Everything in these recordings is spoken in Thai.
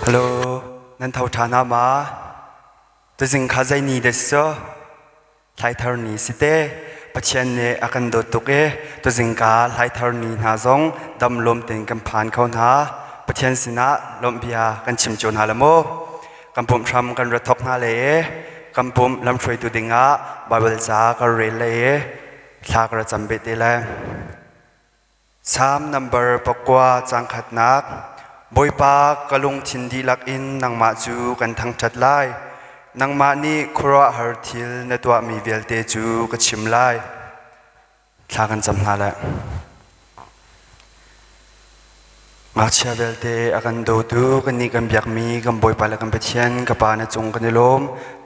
ฮัลโหลนั่นเท่าฐานะมาตัวสิ่งข้าใจนี้เด็ดซะไล่ทาร์นี้สิเต้ปัจเจกเนอากันโดดตุกตัวสิ่งกาไล่ทาร์นี้หาซงดำลมเต็งกันผ่านเขาหาปัจเจกสินะลมเบียกันชิมจนหาละโมกันปุ่มทำกันระทบหาเลยกันปุ่มลำช่วยตัวดิ่งะบาเบลจ้ากันเรลเลยลากระจำเบ็ดเลย3 number ปกว่าจังขัดนักบอยปากกะลงชินดีลักอินนางมาจูกันทั้งจัดไล่นางมานี่ครัวฮาร์ทิลในตัวมีเวลเตจูก็ชิมไล่ลากันจำนาแหละมาเชียเวลเตอากันดูดูกันนี่กันเบียกมีกันบอยปากและกันเปเชียนกับปาในจงกันในลม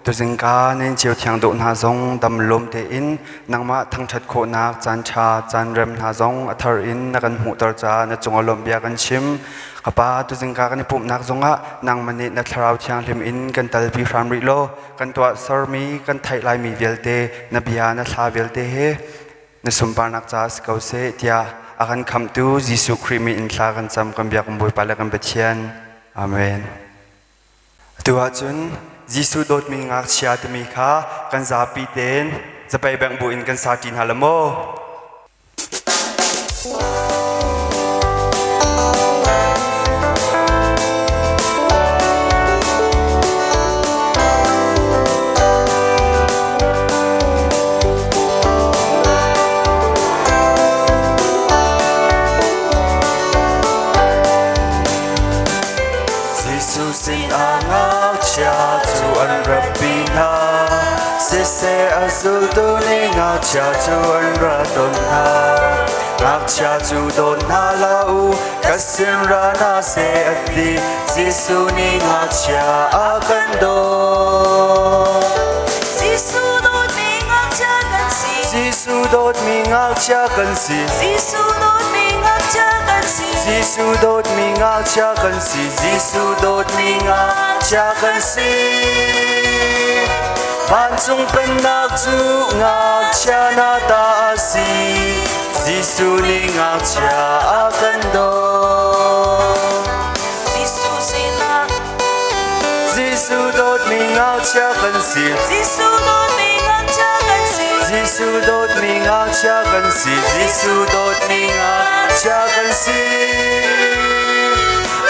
ตัวสิงกาในเจียวเทียงโดนหาซงดำลมเตอินนางมาทั้งชัดโคนักจานชาจานเรมหาซงอัทารินนักันหูตรจาในจงอลมเบียกันชิมกับปาตัวสิงกากันในปุ่มนักซงะนางมันนี่นัทราวเทียงลิมอินกันตัลบีฟรามริโลกันตัวซอร์มีกันไทยลายมีเวลเตนบียานัทลาเวลเตเฮในสมบานักจ้าสเกาเซเตียอากันคำตูยิสุครีมีอินทากันจำกันเบียกันบอยปากและกันเปเชียนอาเมนตัวจุนยิสุโดดมีงักเชียตมีข้ากันซาปีเตนจะไปแบ่งบุญกันซาจินฮาลโมสินอางักเชียจูอันรับปีนาเสเสอสุลตุนิงักเชียจูอันรัตนนางักเชียจูโดนนาลาอูกัสสินรานาเสอดีซิสุนิงักเชียอากันโดซิสุโดดมีงักเชียกันสีซิสุโดดมีงักเชียกันสีซิสุโดดมีงักเชียกันสีซิสุโดดมีงักเชียกันสีซิสุโดดมีงักเชียกันสีบ้านจงเป็นนักจูงักเชียนาตาสีซิสุนิงักเชียอากันโดซิสุสินะซิสุโดดมีงักเชียกันสีซิสุโดดมีงักเชียกันสีซิสุโดดมีงักเชียกันสีซิสุโดดมีงักเชียกันสี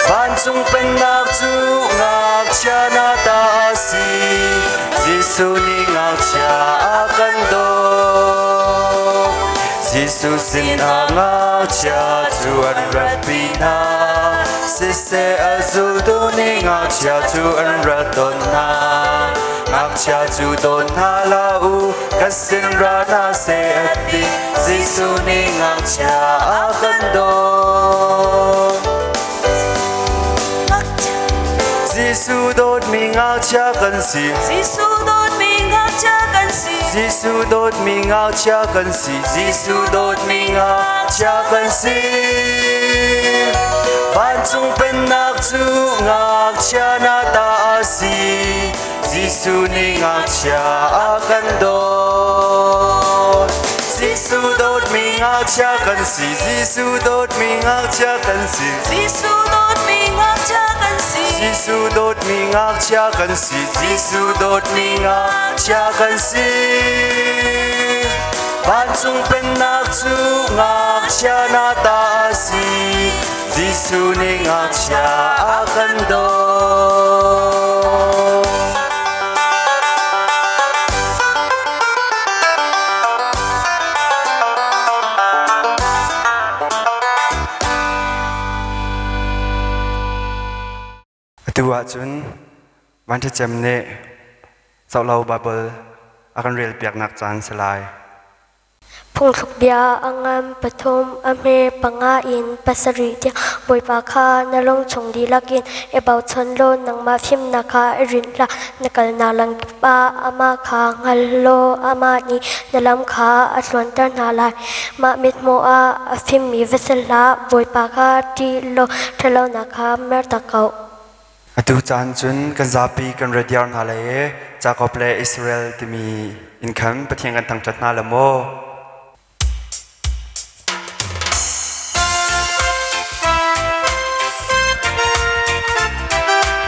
บ้านจงเป็นนักจูงักเชียนาตาสีซิสุนิงักเชียอากันโดซิสุสินอางักเชียจูอันรับปีนาเสเสอสุลตุนิงักเชียจูอันรัตนนางักเชียจูโดนนาลาอูกัสสินรานาเสอดีซิสุนิงักเชียอากันโดซิสุโดดมีงักเชียกันสีซิสุโดดมีงักเชียกันสีซิสุโดดมีงักเชียกันสีซิสุโดดมีงักเชียกันสีบ้านจงเป็นนักจูงักเชียนาตาสีซิสุนิงักเชียอากันโดซิสุโดดมีงักเชียกันสีซิสุโดดมีงักเชียกันสีซิสุโดดมีงักเชียกันสีซิสุโดดมีงักเชียกันสีซิสุโดดมีงักเชียกันสีบ้านจงเป็นนักจูงักเชียนาตาสีซิสุนิงักเชียอากันโดตัวจุนวันที่เจมเน่สาวเราบาเบิลอาการเรียลเปียกนักจานสลายพงทุกเบียอังามปฐมอเมปังอาอินปัสริเดียบอยปาคานลงชงดีลักินเอบาวชนโลนังมาพิมนาคาเอรินละนักลนาลังปาอามาคางัลโลอามานีนลำคาอัศวนตนาลายมามิดโมอาพิมมีเวสลาบอยปาคาดีโลทะเลนาคาเมตะเกาดูจานจุนกันซาปีกันเรดิอาร์นาเลจากอเปลอิสราเอลที่มีอินคัมปะเทียงกันทั้งจัดนาละโม เ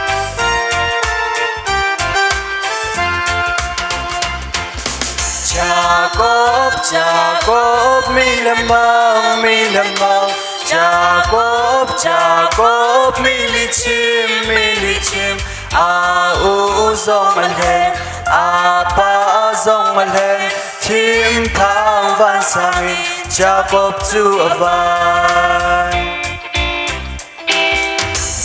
Jacob mi lemang Jacob mi lichim a u zong mal hen a pa zong mal hen Tim thang van sang Jacob chu avan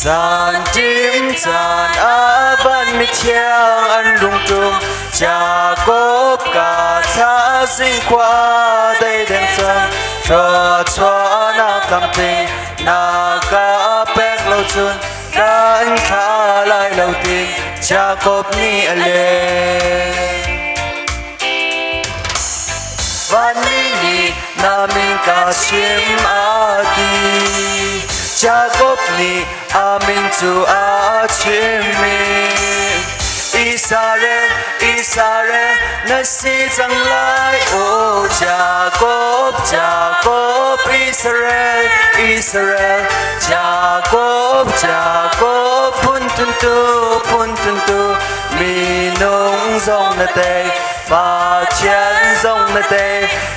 Zan tim zan avan mi thiang an lung tung Jacob ka tha sing qua đây đen sang cho na kam ting na ka pek lo chun dan kha lai lo ting Jacob ni ale van ni na min ka chim ati Jacob ni amin tu a chim mi Israel na si chang lai o Jacob Israel Jacob pun tun tu mi nong zong na te ba chian zong na te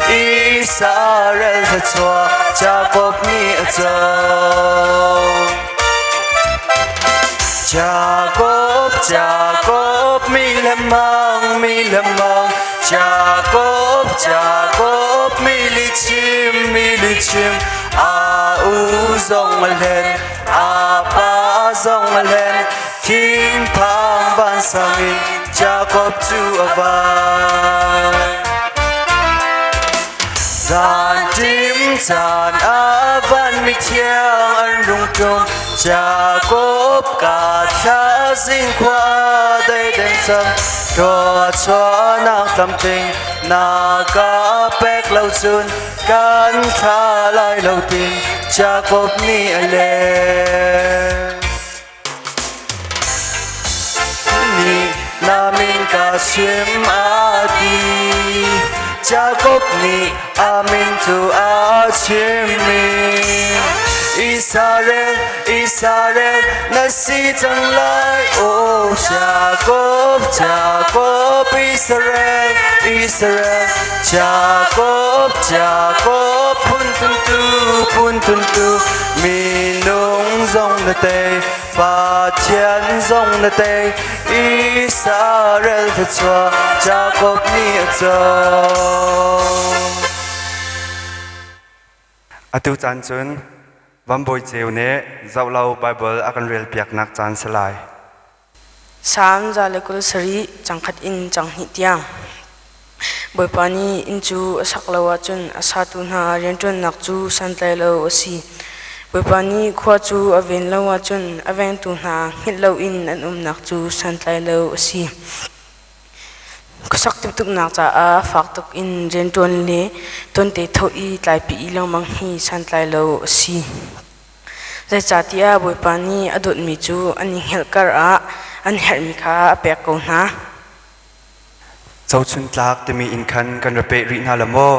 Israel ha chua Jacob ni a chau Jacob mi lemang Jacob mi lichim a u zong mal hen a pa zong mal hen Tim thang van sang Jacob chu avan Zan tim zan avan mi thiang an rung tung Jacob ka tha sing qua đây đen sang cho na kam ting na ka pek lo chun kan kha lai lo ting Jacob ni ale ni na min ka chim ati Jacob ni amin tu a chim mi Israel na si chang lai o Jacob Israel Jacob pun tun tu mi nong zong na te ba chian zong na te Israel thật chua Jacob ni a chau atu chan chun vam boi cheu ne zawlo Bible akan real piak nak chan salai Sam zalekul sari changkhat in changhi tiang boipani inchu saklawa chun asatu na rentun nakchu santlai lo osi boipani khwa chu aven lawa chun aven tu na hitlo in an nakchu santlai lo osi kasak tuk nak cha a fak tuk in rentun le tonte thoi tlai pi lo mang hi santlai lo osi zai chatia boipani adut mi chu ani helkar a an hermi kha pek ko na chau chun tlak te mi in khan kan repe ri na lamo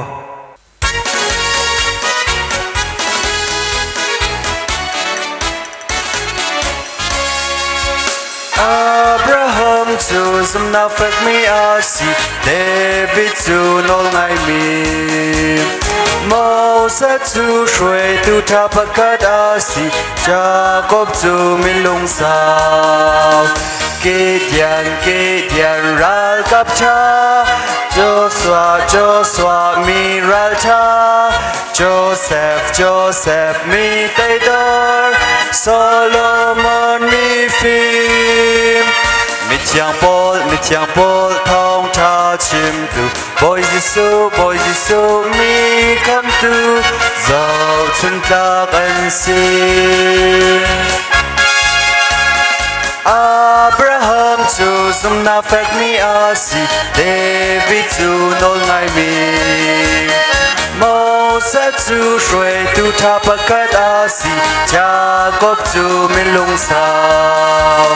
Abraham chu zum na fek mi asi David chu nol ngai mi Moses chu shui tu tha pakat asi Jacob chu min lung sao Gideon ral kap cha Joshua mi ral cha Joseph mi tay dor Solomon mi phim mi chiang pol thong cha chim tu Boy Giêsu mi kam tu Dầu chun tlak an si Abraham chu zum na fek mi asi David chu nol ngai mi Moses chu shui tu tha pakat asi Jacob chu min lung sao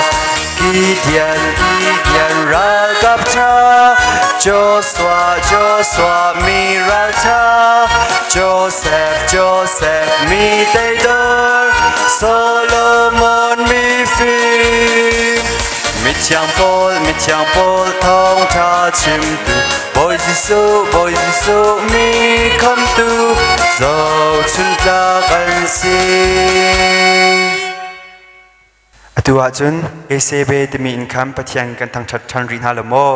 Gideon ral kap cha Joshua mi ral cha Joseph mi tay dor Solomon mi phim mi chiang pol thong tha chim tu Boy Giêsu si atua chun ecb timi income pathian kan thang that than rin halamo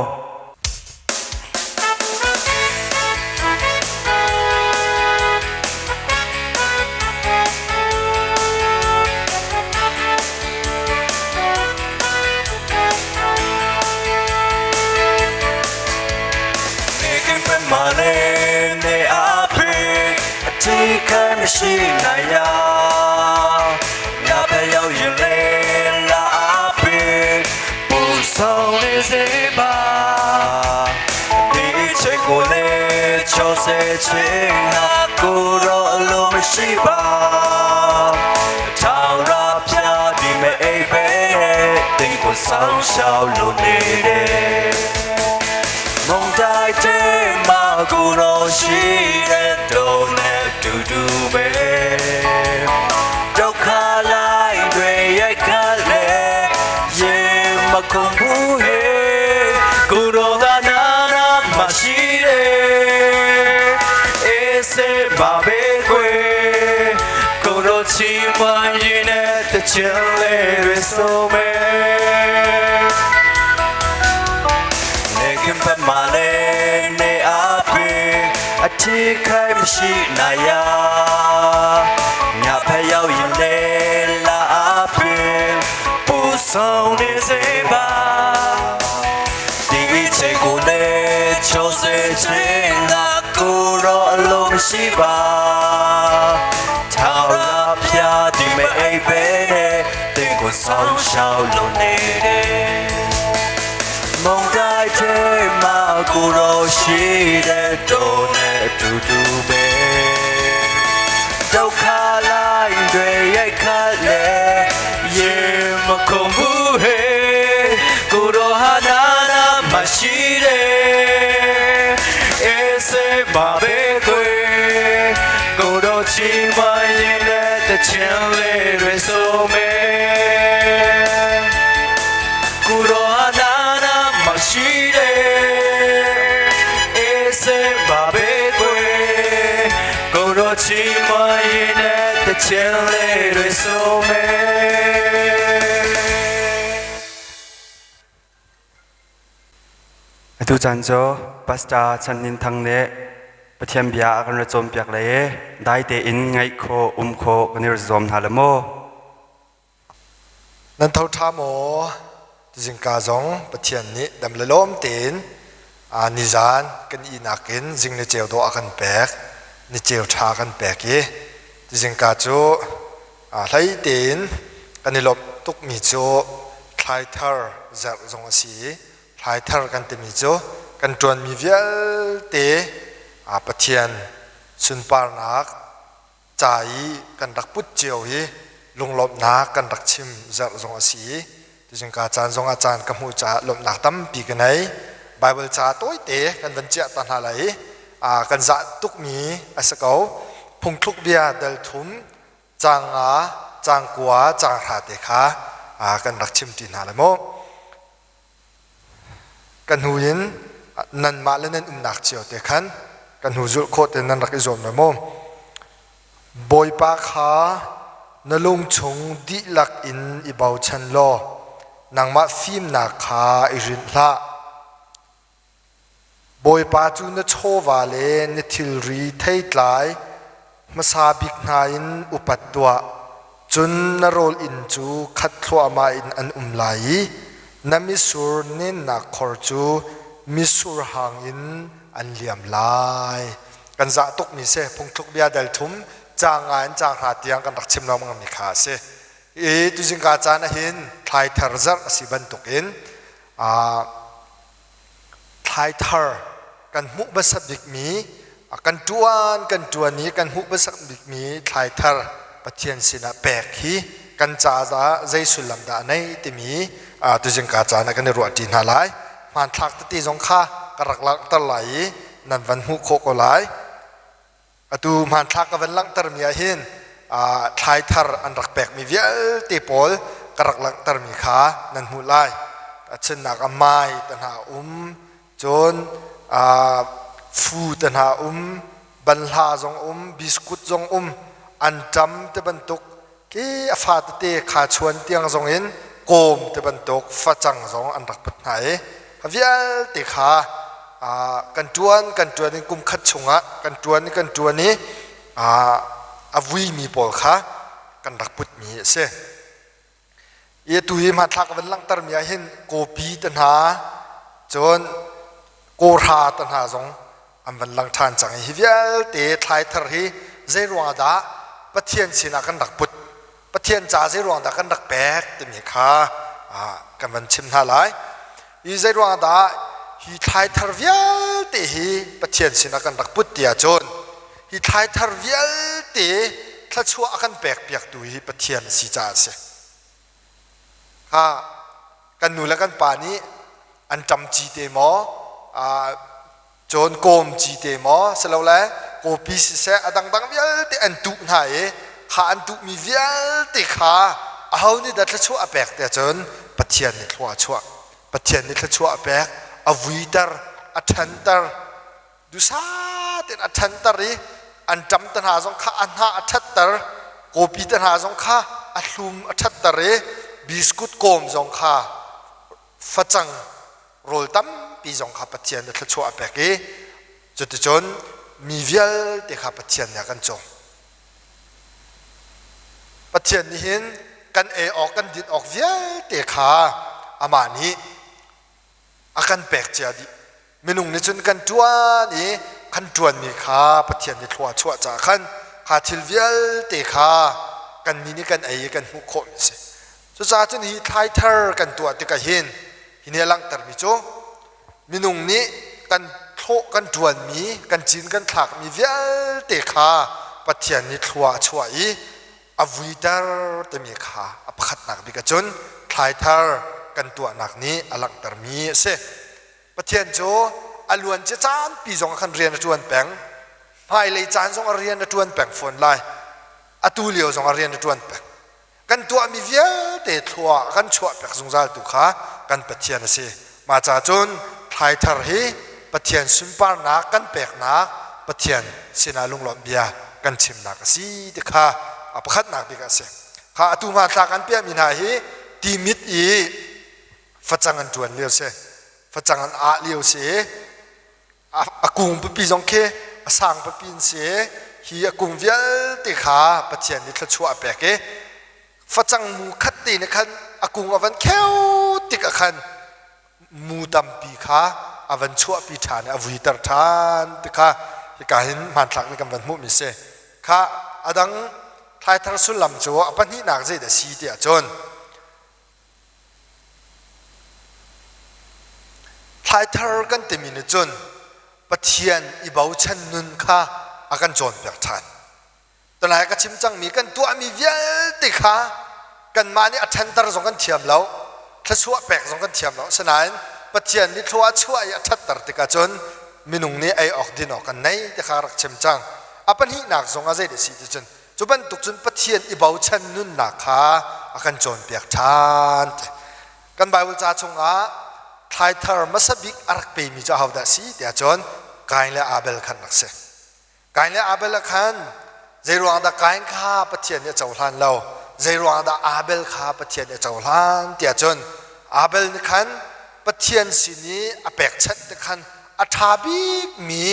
She na ya ya pe yo yin le la api bu song le se ba di che ko le cho se che na ko ro lo ma shi ba chao ra pya di me ai pe ting ko sang xiao lo ne de mong dai te ma ko ro shi de do ne do do be dok kha lai dwe yai kha le ye ma kong bu he ko ro da na na ma shi de ese ba be kwe ko ro chi ma yin ne de chen le re so me ne kim pa ma le ne a pe a thi khai ma shi na ya nya phe yao yin le la a pe pu song ne se ba di che ko le cho se che la ko ro lo ma shi ba thao la phya di me ai pe ne ting ko song xiao lo ne de mong dai te ma ko ro shi de do ne du du be dok kha lai dwe yai kha le ye ma kong bu he ko ro ha na na ma shi de ese ma be kwe ko ro chi ma yin de de chen le re so me ko ro ha na na ma shi de ese ma be kwe ko ro chi ma yin de de chen le re so me tu chan cho pasta chan nin thang ne pathiam bia kan ra chom piak le dai te in ngai kho kho kan ri zom halamo nan thau tha mo jing ka zong pathian ni dam le lom tin a ni zan kan i na kin jing ne cheu do akan pek ni cheu tha kan pek ye jing ka chu a hlai tin kan ni lop tuk mi chu thlai thar zar zong a si thlai thar kan te mi chu kan tuan mi vial te a pathian sun par nak chai kan dak put cheu hi lung lop na kan dak chim zar zong a si jing ka chan zong a chan ka mu cha lop nak tam pi ka nai bible cha toi te kan van cha tan ha lai a kan za tuk mi asakau phung thuk bia dal thum chang kwa chang ha te kha a kan dak chim tin ha la mo kan huin nan ma le nan nak chiao te khan kan hu zul kho te nan rak izom na mo boy pa kha na lung chung di lak in i bau chan lo nang ma phim na kha i rin hla boy pa chu na cho wa le ni thil ri thei tlai ma sa bik na in upat tua chun na rol in chu khat thwa ma in an lai na mi sur nin na khor chu mi sur hang in an liam lai kan za tok mi se phung thuk bia dal thum chang an chang ha tiang kan rak chim na mang mi kha se e tu jing ka cha na hin thai thar zar si ban tok in a thai thar kan mu ba sabik mi kan tuan ni kan mu ba sabik mi thai thar pathian sina pek hi kan cha za zai sulam da nei ti mi a tu jing ka cha na kan ro ti na lai man thak ti jong kha karak lak tar lai nan van hu kho ko lai atu man thak ka van lang tar mi a hin a thai thar an rak pek mi vial te pol karak lak tar mi kha nan hu lai a chen nak a mai tan ha chon fu tan ha ban ha jong biskut jong อันจำแต่บรรทุกกี่ฟาตเตขาชวนเตียงทรงอินโกมแต่บรรทุกฟัจังทรงอันรักปัดไหนเวียติขากันจวนนี่กุมขัดชงะกันจวนนี้อวีมีปอลขากันรักปุดมีเสเยตุยมาทักวันลังตรมีเห็นโกปีตันหาจนโกราตันหาทรงอันวันลังทานจังฮิเวลเตะทายทารีเจรวงดาปะเทียนสินากันรักปุดปะเทียนจ่าเจรวงดากันรักแปกตัวมีขากันวันชิมนาไลอีเจรวงดาฮิทายทารีเตะฮิปะเทียนสินากันรักปุดเตียจนฮิทายทารีเตะถ้าชัวกันแปกเปียกดูฮิปะเทียนสิจ่าเสกันนูและกันป่านี้อันจำจีเตมอจนโกมจีเตมอสลาวแล้วโกปีสิเสอดังเวียลเตอันตุนายขาอันตุมีเวียลเตขาเอานี่ดัดละชัวแปกแต่จนปะเทียนนี่ชัวปะเทียนนี่ชัวแปกอวีตร์อัทันตร์ดูซาเตนอัทันตร์รีอันจำตันหาสงข้าอันหาอัทัตตร์โกปีตันหาสงข้าอัลุมอัทัตตร์รีบิสกุตโกมจงข้าฟัจังโรลตัมปีจงข้าปะเทียนนี่ชัวแปกจุดจนมีเวียลเตข้าปะเทียนเนี่ยกันจงปะเทียนนี่เห็นกันออกกันดิดออกเวียลเตข้าอามานี้อาการแปลกเจียดิเมนุงนี่จนกันจวนนี่ขันจวนมีข้าปะเทียนนี่ชัวจ่าขันข้าทิลเวียลเตข้ากันมีนี่กันกันหุกโคมิเสสุดท้ายจนฮีไทเทอร์กันตัวติกาหินหินเนี่ยลังตร์มิโจเมนุงนี้กันโคกันจวนมีกันจีนกันถักมีเวียลเตข้าปะเทียนนี่ชัวอีอวีตร์เตมีข้าอภัดนักบิกจนไทเทอร์กันตัวนักนี้อลังตร์มีเสปะเทียนโจอลวนเจจานปีจงขันเรียนจวนแปงภายเลยจานจงเรียนจวนแปงฝนไลอตูเลียวจงเรียนจวนแปงกันตัวมีเวียเตทัวกันชัวแปกจงใจตุขากันปะเทียนเสมาจากจนไทยทารีปะเทียนสุนปาร์นักกันแปกนักปะเทียนสินาลุงหลอมเบียกันชิมนักสีติขาอภัดนักบิกเสข้าอตูมาตากันเปียมินาฮีตีมิดอีฟัดจังกันจวนเลียวเสฟัดจังกันอาเลียวเสอากุงปปีจงเคสังปปีนเสฮีอากุงเวียลติขาปะเทียนนี่ทชัวแปกฟัดจังมูขัดตีนคันอากุงอวันเขี้ยวติกคันมูดำปีขาอวันชัวปีฐานอวิตรฐานติขาที่การเห็นมันหลักในกำลังมุมิเสข้าอดังไทยทารสุลลัมจัวอปันนี้นักใจเดสีเดียจนไทยทาร์กันเต็มินจนปะเทียนอีบ่าวชันนุนข้าอากันจนเปียกทันตอนไหนก็ชิมจังมีกันตัวมีเวียติข้ากันมานี่อัชันตร์สองกันเทียมแล้วถ้าชัวแปกสองกันเทียมแล้วฉะนั้นปะเทียนนี่ชัวอัชันตร์ติกาจนมินุงนี่ไอออกดินออกกันในติข้ารักชิมจังอปันนี้นักสองอาใจเดสีจนจุบันตุกจนปะเทียนอีบ่าวชันนุนนักข้าอากันจนเปียกทันกันไบเบิลจ่าชงไทยทาร์มัสบิกอารักเปมีเจ้าหาวดาสีเดียจนกายและอาเบลขันนักเสกายและอาเบลขันเจรวงดากายข้าปะเทียนเนี่ยเจ้าหลานเราเจรวงดาอาเบลข้าปะเทียนเนี่ยเจ้าหลานเดียจนอาเบลนี่ขันปะเทียนสินี้อเปกชัดนี่ขันอัฐาบิกมี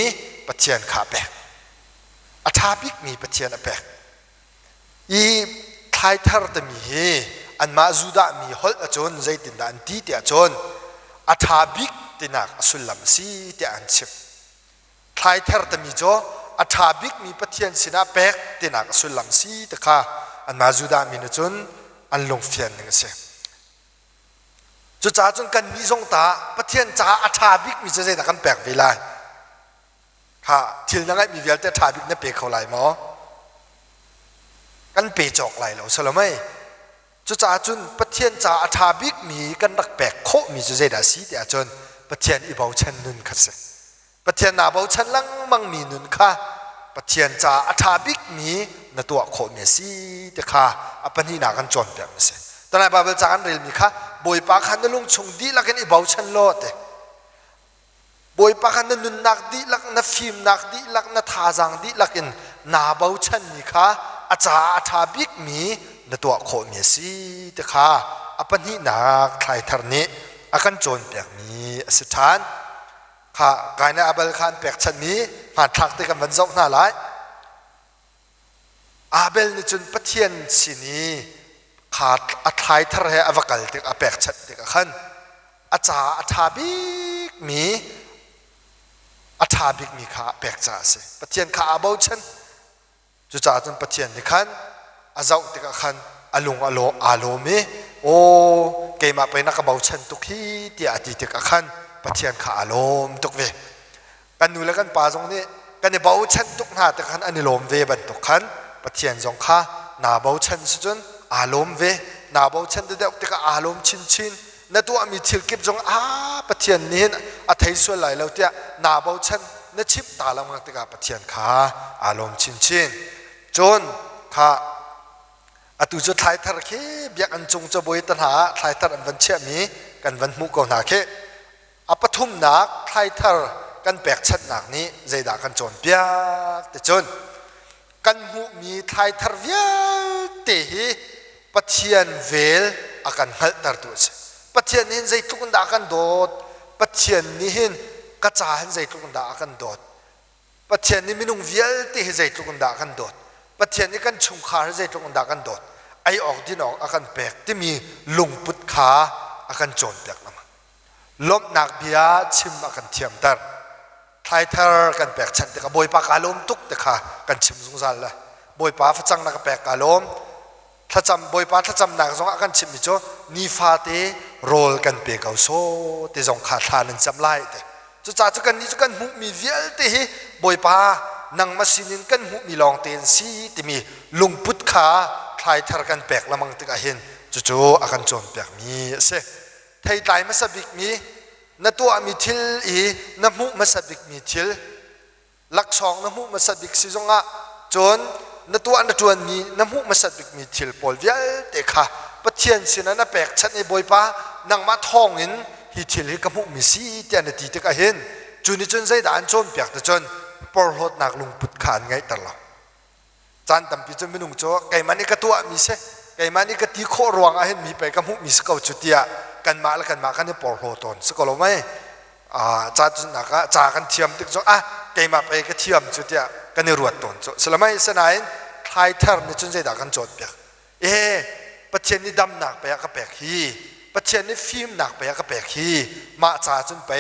ปะเทียนข้าเปกอัฐาบิกมีปะเทียนอเปกอีไทยทาร์ตมีอันมาจูดามีฮอลจนใจตินดาอันตีเดียจนอัฐาบิกตินักสุลลัมสีเตียนชิบไทยเทอร์ตมีจ่ออัฐาบิกมีปะเทียนสินาเป็กตินักสุลลัมสีตะข้าอันมาจูดามีนจนอันลงเฟียนหนึ่งเสียจุดจ้าจนกันมีทรงตาปะเทียนจ้าอัฐาบิกมีจะใจนักกันแปกเวลาค่ะทิลนั่งไงมีเวลแต่อัฐาบิกเนี่ยเปกเขาไหลหมอกันเปจอกไหลแล้วสลไม่จุจ้าจุนปะเทียนจ้าอัฐาบิกมีกันรักแปกโคมีจะใจดาสีเดียจนปะเทียนอีบ่าวชันนุนขัดเสปะเทียนนาบ่าวชันลังมังมีนุนค่ะปะเทียนจ้าอัฐาบิกมีนตัวโคเมสีเดค่ะอปันนี้นากันจนเปียมเสตอนนั้นบาเบลจานเรลมีค่ะบอยปากขันนลุงชงดีลักกันอีบ่าวชันโลดบอยปากขันนุนนักดีลักนัฟิมนักดีลักนัทาจังดีลักกันนาบ่าวชันนี่ค่ะ อาจาทาบิกมีนตัวโคมีสีตะขาอปันหินักไทยทารนี้อากันโจนเปียกมีสถานข้ากายในอาเบลขันเปียกชันนี้ผ่านทักติกันวันจบหน้าหลายอาเบลนี่จนปะเทียนสินีขาดอัทายทะเลอวกัลติกอาเปกชัดติกขันอาจาอัฐาบิกมีอัฐาบิกมีขาเปกจ่าสิปะเทียนขาอาเบลชันจุจ่าจนปะเทียนนี่ขันอาเจ้าติกขันอลุงอโลอาโลมีโอเกมาไปนักเบลชันตุกีที่อดีติกขันปะเทียนขาอาโลมตุกเวกันนูแล้วกันป่าตรงนี้กันในเบลชันตุกหน้าติกขันอันนี้โลมเวบันตุกขันปะเทียนจงข้านาเบาชันสุดอารมณ์เวนาเบาชันเด็กติกอารมณ์ชินนั่นตัวมีทิลกิบจงปะเทียนนี้อัฐิส่วนไหลเราเตียนาเบาชันนั่นชิบตาลังติกปะเทียนข้าอารมณ์ชินจนข้าตุจุดไทยทาร์เคเบียกันจงจะบวยตันหาไทยทาร์อันวันเชื่อมีกันวันมุกนาเคปทุมนักไทยทาร์กันแบกชัดนักนี้ใจด่ากันจนเบียกแต่จนกันหูมีไทยทาร์เวียเตะปะเทียนเวลอากันหัลตาร์ตัวเสปะเทียนนี้ใจทุกคนด่ากันโดดปะเทียนนี้กระจายใจทุกคนด่ากันโดดปะเทียนนี้มีนุ่งเวียลเตะใจทุกคนด่ากันโดดปะเทียนนี้กันชุมขาใจทุกคนด่ากันโดดไอออกที่นอกอากันแปลกที่มีลุงปุดขาอากันโจนแปลกละมั้งลบหนักเบียชิมอากันเทียมตาร์ไทยทาร์กันแปลกฉันแต่ก็บอยปากอารมณ์ตุกแต่ค่ะกันชิมสงสารละบอยปาฟังนักแปลกอารมณ์ถ้าจำบอยปาถ้าจำนักสงกันชิมมิโจนีฟาเตโรลกันเปกเอาโซเตจงขาดทานันจำไล่เตจะจ่าจะกันนี้จะกันหุมีเวียลเตะบอยปานังมาสินินกันหุมีลองเตนซีที่มีลุงพุทธขาไทยทาร์กันแปลกละมังติกาเห็นจู่ๆอากันโจนแปลกมีเสไทยไตมาสบิกมีนตัวมีทิลอีน้ำมุมาสบิกมีทิลลักสองน้ำมุมาสบิกสิจงะจนนตัวนัตัวนี้น้ำมุมาสบิกมีทิลปอลเวียเตะค่ะปะเทียนสินะนับแปลกชัดในบอยป้านังมาทองอินฮิทิลฮิกมุมีสีเตียนตีตะกะเห็นจุนนี่จนใจด่านจนแปลกแต่จนปอลหดนักลุงปุดขานไงตลอดจานตั้มปีจนไม่นุ่งโจไก่มันนี่ก็ตัวมีเสไก่มันนี่ก็ตีโครวงเห็นมีไปกมุมีสกาวจุดเดียกันมาแล้วกันมากันนี่ปอลโหตนสกอลไม่จ่าจุดนักจ่ากันเทียมตึกจงไก่มาไปก็เทียมจุดเดียกันนี่รวดตนจสละไม่สนายไทยทาร์นี่จนใจด่ากันโจดเปียกประเทศนี้ดำหนักไปก็แปลกฮีประเทศนี้ฟิล์มหนักไปก็แปลกฮีมาจ่าจนไป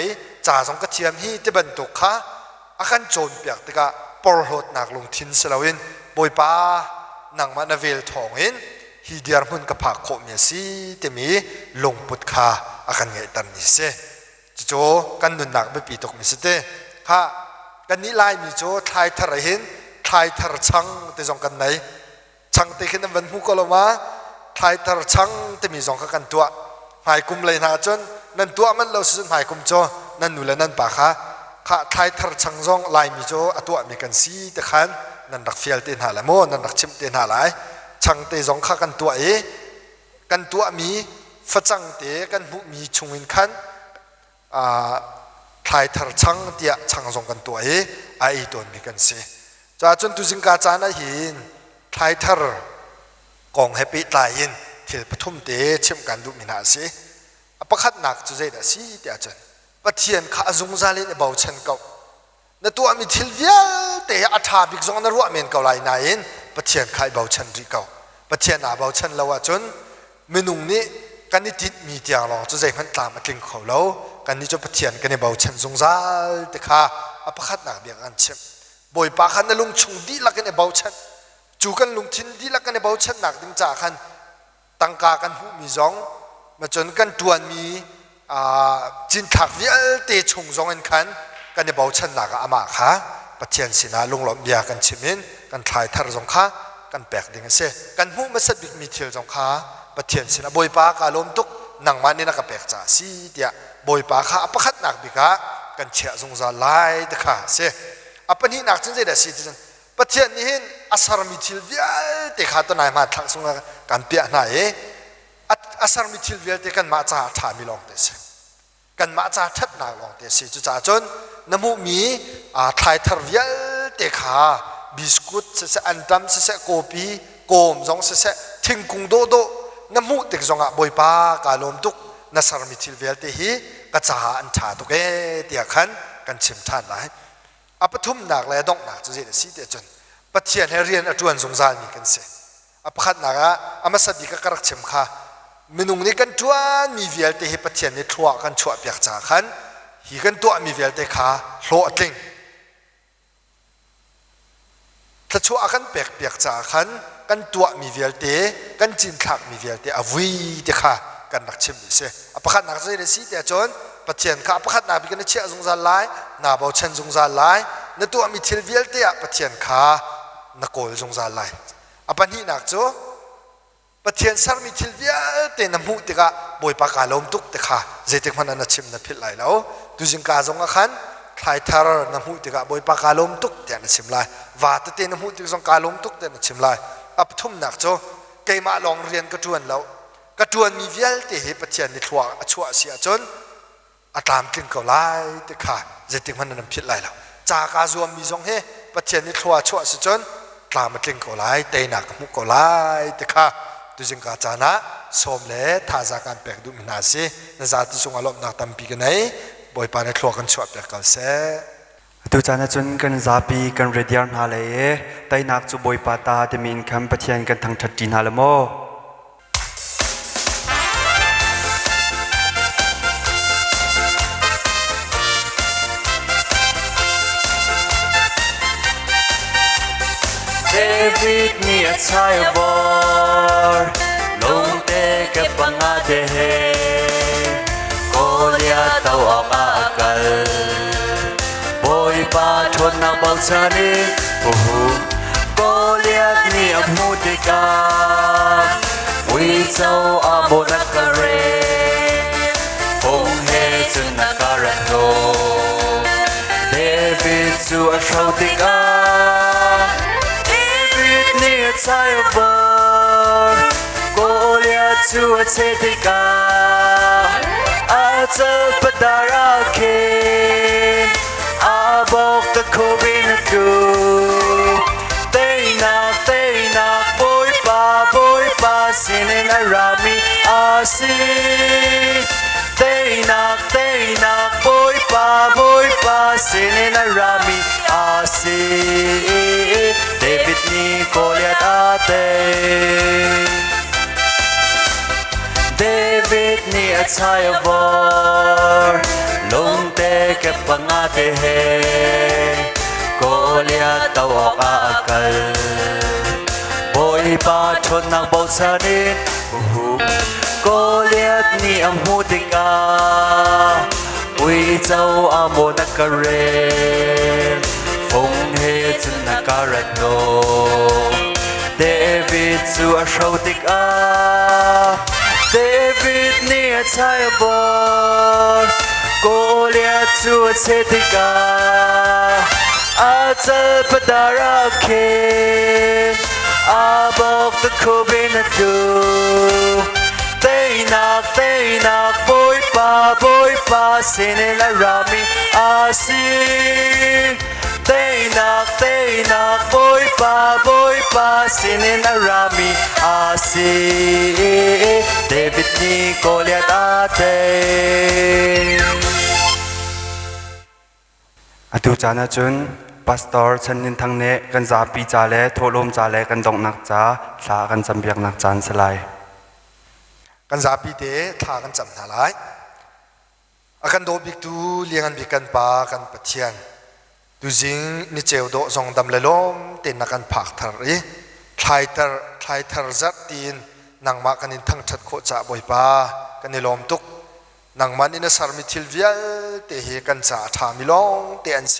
จ่าสองกระเทียมฮีที่บรรทุกค่ะอาการโจดเปียกตึกปอลโหดหนักลงทินสลาวินบอยป้าหนังมันเวลทองอินฮีเดียร์มุนกับผักโคมีสีเตมีลงปุดขาอากันไงตันนี่เสโจกันนุนหนักไปปีตกมิสเตค่ะกันนี้ไล่มีโจไทยทาร์เห็นไทยทาร์ชังเตจงกันไหนชังเตขึ้นวันมุกลมาไทยทาร์ชังเตมีจงกันตัวหายกุมเลยนะจนนั่นตัวมันเราสุดหายกุมโจนั่นหนูและนั่นปากค่ะไทยทาร์ชังจงไล่มีโจตัวมีกันสีแต่ขันนั่นรักเฟียลเตนหาละโมนั่นรักชิมเตนหาหลายช่างเตจงข้ากันตัวกันตัวมีฟัจังเตกันหุมีชงวินขันไทยทาร์ช่างเตียช่างจงกันตัวไอตัวมีกันเสจากจนตุจิงกาจานะหินไทยทาร์กองแฮปปี้ตายยินที่ปฐุมเตชิมกันดูมินาสิประคัดหนักจุดใจดสิเตียจนปะเทียนข้าจงซาเลนเบาเชนเก่านตัวมีทิลเวียเตะอัฐาบิกจงนรัวเมนเก่าไหลนายนปะเทียนขายเบาชันรีเก่าปะเทียนหนาเบาชันละว่าจนเมนุ่งนี้กันนี่ติดมีเตียงลองจะใจมันตามมากินเขาแล้วกันนี่จะปะเทียนกันนี่เบาชันทรงซาเตะขาอภัคัดหนักเบียงอันเช่นบ่อยปาขันนั่นลุงชงดีลักกันนี่เบาชันจูกันลุงทินดีลักกันนี่เบาชันหนักดึงจากขันตั้งกากันหูมีจงมาจนกันตัวมีจินถักเวียเตะชงจงอันขันกันนี่เบาชันหนักอามาค่ะปะเทียนสินะลุงหลอมเบียกันชิมินกันถ่ายทาร์จงค่ะกันแปลกดิ่งเสกันหูมาสบิกมีเทียวจงค่ะปะเทียนสินะบอยปากาลมตุกนังมันนี่นักแปลกจ่าสีเดียบอยปาค่ะประคัดหนักบิกะกันเชี่ยจงจะไล่เด็กค่ะเสปะนี่หนักจนใจเด็ดสิจันปะเทียนนี่เห็นอาสารมีทิลเวียเด็กค่ะตัวนายมาทักสงกันเปียนายอาสารมีทิลเวียเด็กกันมาจ่าถามีลองเตสกันมาจ่าทัดหนักลองเตสจุจ่าจนน้ำมูมีไทยทาร์เวียเด็กค่ะบ บิสกุตเสอันตัมเสโกปีโกมจงเสทิ้งกุงโดโดน้ำมูติกจงอ่ะบอยปากาลมตุกนัสรมิทิลเวลเตฮีกระจาอันชาตุกเตียขันกันชิมทานไหลอปทุมหนักเลยดองหนักจะเจอสีเดียจนปะเทียนให้เรียนอจวนสงสารมีกันเสอปขัดหนักอามาสบิกกระชิมค่ะมินุงนี้กันจวนมีเวลเตฮีปะเทียนนี้ทัวกันชัวเปียกจาขันฮีกันตัวมีเวลเตขาโลอติงถ้าชัวกันเปียกจาขันกันตัวมีเวลเตกันจินขักมีเวลเตอวีเตค่ะกันนักชิมดิเสอปขัดหนักจะเจอสีเดียจนปะเทียนข้าอปขัดหนักบิกันเชี่ยสงสารไล่นาบ่าวเชนสงสารไล่นตัวมีทิลเวลเตะปะเทียนข้านกอลสงสารไล่อปันนี้นักจ้ปะเทียนสารมีทิลเวลเตะน้ำหูติกะบอยปากาลมตุกติกะเจติกมันนัดชิมนัดพิลไล่แล้วดูจิงกาจงอาขันคลายทาร์น้ำหูติกะบอยปากาลมตุกเตะนัดชิมไล่วาดเตะน้ำหูติกจงกาลมตุกเตะนัดชิมไล่อปทุมนักจ้เกยมาลองเรียนกระจวนแล้วกระจวนมีเวลเตะให้ปะเทียนในทัวชัวเสียจนอาตามกลิ่นเกาไล่ติกะเจติกมันนัดพิลไล่แล้วจากาจวมมีทรงเฮปะเทียนนิทัวชัวสิจนกลามาเก่งกอไลเตยนักมุกกอไลติค่ะดูจิงกาจานะสมเลท่าจากการแปลกดูมินาซีนจาตุสงอารมณ์นักตั้มปีกันไหนบ่อยปานในครัวกันชัวแปลกกันเสตุจานะจนกันซาปีกันเรียนหาเลยไตนักจูบอยปาตาเตมินคำปะเทียนกันทางทัดดินหาละโมDavid ni at sayabor Long te ke pangadehe Kolya tau akakal Boy pa chon na balsani Kolya ni amudika We zau amo nakare Kong he chun nakarato David su ashautika Sayabor Goliath to a Tzedika Atal Padarakin Abok the Kobinatu Teina Boy pa Sinin Arami Asi Teina Boy pa Sinin Arami Asi David ni Goliath ate David ni at sayabor Long te ke pangate he Goliath tawak aakal Boy pa chon ng balsanin Goliath ni ang hudika Uy zau amo nakarin Phong he chun nakaratno David su ashautik David ni at sayabor Goliath su at setika Atal padarakin Abok the kubinatu Teinak boy pa Sinin arami asi Teinak boy pa Sinin arami asi David ni Goliath ate Atu jana chun pastor chanin thangne kan zapi chale tholom chale kan dong nak cha thla kan chambiak nak chan salai กันซาปีเตะท่ากันจำนาลายอากันโดบิกตูเลี้ยงกันบิกันปากันปะเทียนดูจิงนิเจวโดซองดำเลลมเต็นนักกันผักทารีคลายทาร์จัดตีนนางมากันนินทั้งชัดโคจ่าบอยปากันนิลมตุกนางมันอินสารมิทิลเวียเตะเฮกันจ่าทามิลองเตอันเซ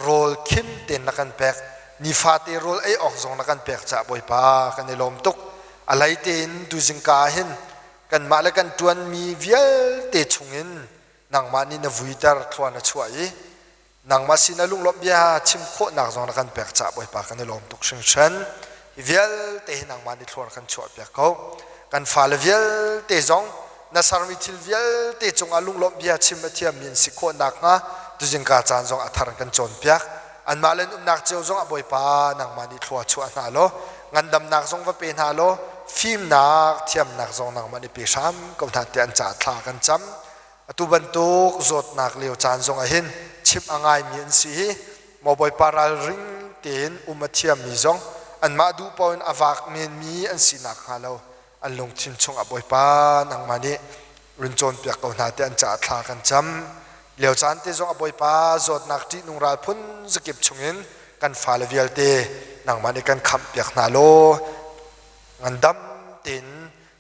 โรลคิมเต็นนักกันแปกนิฟาเตโรลไอออกซองนักกันแปกจ่าบอยปากันนิลมตุกอะไรเต็นดูจิงกาเห็นกันมาแล้วกันจวนมีเวียเตะชงอินนางมานี่นวุยตาร์ทวานช่วยนางมาสินาลุงลบยาชิมโคนักจงนักกันแปกจ่าบ่อยปากกันในลมตุกชิงชันเวียเตะนางมานี่ทวนกันช่วยแปกเขากันฟ้าเวียเตะจงนาสารมิทิลเวียเตะจงอาลุงลบยาชิมเทียมมินสิโคนักนะตุจิงกาจานจงอัฐานกันจนแปก อันมาเล่นนักเจ้าจงอบอยปานังมานิทัวชัวนาโลงันดำนักจงว่าเป็นฮาโลฟิล์มนักเทียมนักจงนังมานิปีชามก็ทันเตียนจ่าทากันจำตุบันตุกจดนักเลี้ยวจานจงอาหินชิบอ่างไงมีนสีมอบอยปาราริงเตียนอุมาเทียมมีจงอันมาดูปอนอวากเมียนมีอันสีนักฮาโลอันลงทิมชงอบอยปานังมานิรุนโจนเปียกก็ทันเตียนจ่าทากันจำเลี้ยวจานเตจงอบอยปาจดนักที่นุงราพุนสกิบชงเงินกันฟาลเวียลเตนังมานิกันคำเปียกนาโลงันดำติน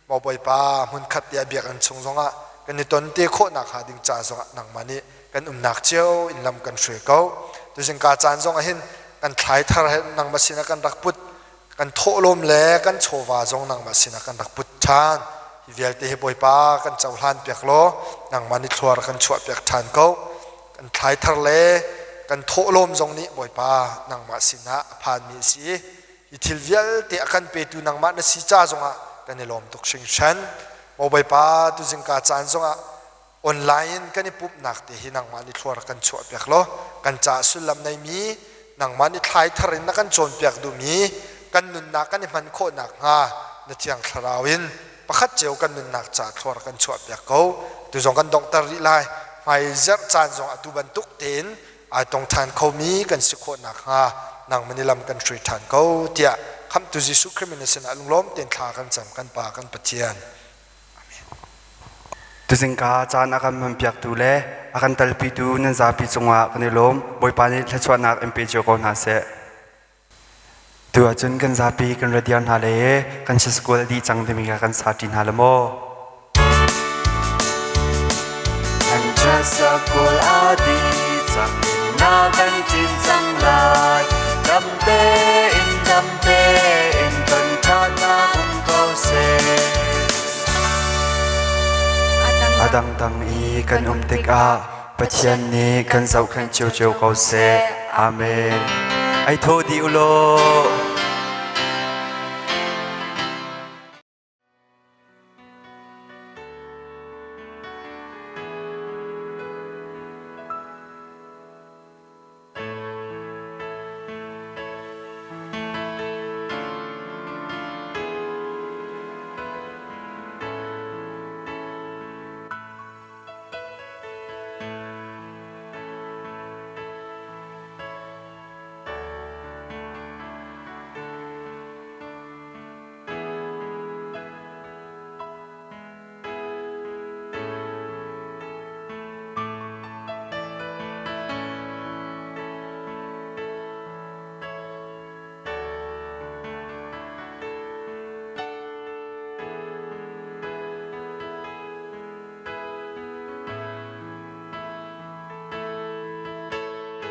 มอบอยปามุนขัดเดียเบียกันชงจงอ่ะกันในตอนเตโคนักหาดิงจ่าจงนังมานิกันนักเจียวอินลำกันช่วยเขาดูสิงกาจานจงอ่ะเห็นกันทายทาร์นังมาสินะกันรักพุทธกันโถลมแลกันโชวาจงนังมาสินะกันรักพุทธชานเวียลเตบอยปากันเจ้าหลานเปียกโลนังมานิทัวร์กันช่วยเปียกทานเขากันทายทาร์เลกันโถลมจงนี้บอยปานังมาสินะผ่านมีสีอิทิลเวียลเตะกันเปตูนังมาเนสิจ้าจงอ่ะกันในลมตุกชิงชันมอบอยปาดูสิงกาจานจงอ่ะออนไลน์กันนี่ปุ๊บนักเตะนังมานิทัวร์กันช่วยเปียกโลกันจ่าสุลลำในมีนังมานิทายทารินนักกันโจนเปียกดูมีกันนุนนักกันนี่มันโคนักฮะนเทียงคาราวินประคัดเจียวกันนุนนักจ่าทัวร์กันช่วยเปียกเขาดูจงกันดอกตาริไลไฟเซอร์จานจงอ่ะดูบันทุกเต็นไอตรงทานเขามีกันสิโคนักฮะนังมันนี่ลำกันช่วยทานเขาเดียคำตุจิสุคริมินเสนาลุงล้มเต็นขากันจำกันปากันปะเทียนตุสิงกาจานอากันมันเปียกตูเลอากันตัลปีตูนันซาปีจงว่ากันในลมบอยปานิทัชวนักเอ็มพีโจก่อนหาเสตัวจนกันซาปีกันเรียนหาเลยกันสกุลดีจังเดมิกากันสาธินหาละโมกันสกุลดีจังนากันจินจังลายดำเตอินกันชานาอุมโกเซอาดังตังอีกันติกาปัจเจียนนี้กันเจ้าขันเจียวเกาเซอาเมนไอโทดีอุโล